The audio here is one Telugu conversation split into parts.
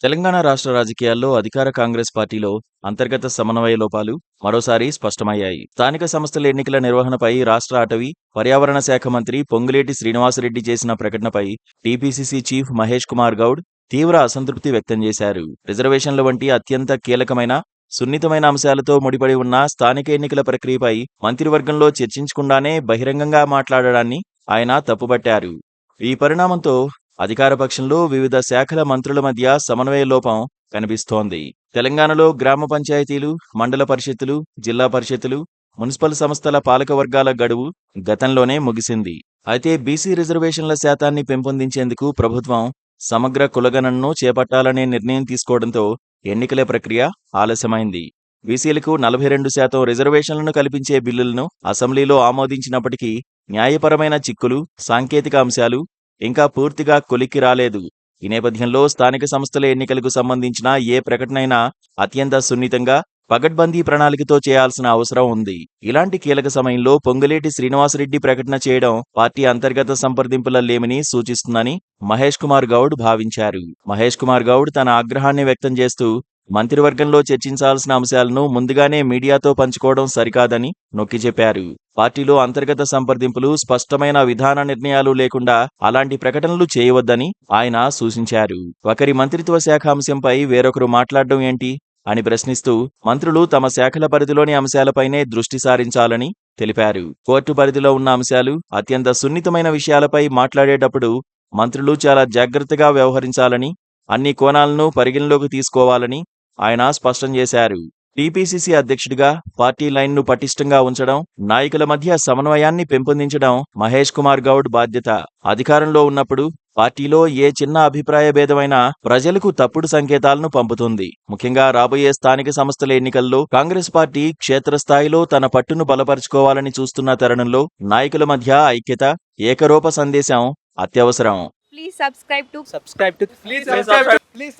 తెలంగాణ రాష్ట్ర రాజకీయాల్లో అధికార కాంగ్రెస్ పార్టీలో అంతర్గత సమన్వయ లోపాలు మరోసారి స్పష్టమయ్యాయి. స్థానిక సంస్థల ఎన్నికల నిర్వహణపై రాష్ట్ర అటవీ, పర్యావరణ శాఖ మంత్రి పొంగులేటి శ్రీనివాసరెడ్డి చేసిన ప్రకటనపై టీపీసీసీ చీఫ్ మహేష్ కుమార్ గౌడ్ తీవ్ర అసంతృప్తి వ్యక్తం చేశారు. రిజర్వేషన్ల వంటి అత్యంత కీలకమైన, సున్నితమైన అంశాలతో ముడిపడి ఉన్న స్థానిక ఎన్నికల ప్రక్రియపై మంత్రివర్గంలో చర్చించకుండానే బహిరంగంగా మాట్లాడడాన్ని ఆయన తప్పుబట్టారు. ఈ పరిణామంతో అధికార పక్షంలో వివిధ శాఖల మంత్రుల మధ్య సమన్వయ లోపం కనిపిస్తోంది. తెలంగాణలో గ్రామ పంచాయతీలు, మండల పరిషత్తులు, జిల్లా పరిషత్తులు, మున్సిపల్ సంస్థల పాలక వర్గాల గడువు గతంలోనే ముగిసింది. అయితే బీసీ రిజర్వేషన్ల శాతాన్ని పెంపొందించేందుకు ప్రభుత్వం సమగ్ర కులగణనను చేపట్టాలనే నిర్ణయం తీసుకోవడంతో ఎన్నికల ప్రక్రియ ఆలస్యమైంది. బీసీలకు 42% రిజర్వేషన్లను కల్పించే బిల్లులను అసెంబ్లీలో ఆమోదించినప్పటికీ న్యాయపరమైన చిక్కులు, సాంకేతిక అంశాలు ఇంకా పూర్తిగా కొలిక్కి రాలేదు. ఈ నేపథ్యంలో స్థానిక సంస్థల ఎన్నికలకు సంబంధించిన ఏ ప్రకటనైనా అత్యంత సున్నితంగా, పగడ్బందీ ప్రణాళికతో చేయాల్సిన అవసరం ఉంది. ఇలాంటి కీలక సమయంలో పొంగులేటి శ్రీనివాసరెడ్డి ప్రకటన చేయడం పార్టీ అంతర్గత సంప్రదింపుల లేమిని సూచిస్తుందని మహేష్ కుమార్ గౌడ్ భావించారు. మహేష్ కుమార్ గౌడ్ తన ఆగ్రహాన్ని వ్యక్తం చేస్తూ మంత్రివర్గంలో చర్చించాల్సిన అంశాలను ముందుగానే మీడియాతో పంచుకోవడం సరికాదని నొక్కి చెప్పారు. పార్టీలో అంతర్గత సంప్రదింపులు, స్పష్టమైన విధాన నిర్ణయాలు లేకుండా అలాంటి ప్రకటనలు చేయవద్దని ఆయన సూచించారు. ఒకరి మంత్రిత్వ శాఖ అంశంపై వేరొకరు మాట్లాడడం ఏంటి అని ప్రశ్నిస్తూ మంత్రులు తమ శాఖల పరిధిలోని అంశాలపైనే దృష్టి సారించాలని తెలిపారు. కోర్టు పరిధిలో ఉన్న అంశాలు, అత్యంత సున్నితమైన విషయాలపై మాట్లాడేటప్పుడు మంత్రులు చాలా జాగ్రత్తగా వ్యవహరించాలని, అన్ని కోణాలను పరిగణలోకి తీసుకోవాలని ఆయన స్పష్టం చేశారు. టీపీసీసీ అధ్యక్షుడిగా పార్టీ లైన్ను పటిష్టంగా ఉంచడం, నాయకుల మధ్య సమన్వయాన్ని పెంపొందించడం మహేష్ కుమార్ గౌడ్ బాధ్యత. అధికారంలో ఉన్నప్పుడు పార్టీలో ఏ చిన్న అభిప్రాయ భేదమైనా ప్రజలకు తప్పుడు సంకేతాలను పంపుతుంది. ముఖ్యంగా రాబోయే స్థానిక సంస్థల ఎన్నికల్లో కాంగ్రెస్ పార్టీ క్షేత్రస్థాయిలో తన పట్టును బలపరుచుకోవాలని చూస్తున్న తరుణంలో నాయకుల మధ్య ఐక్యత, ఏకరూప సందేశం అత్యవసరం. Please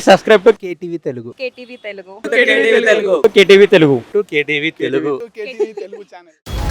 subscribe to KTV Telugu. KTV Telugu. KTV Telugu. KTV Telugu channel.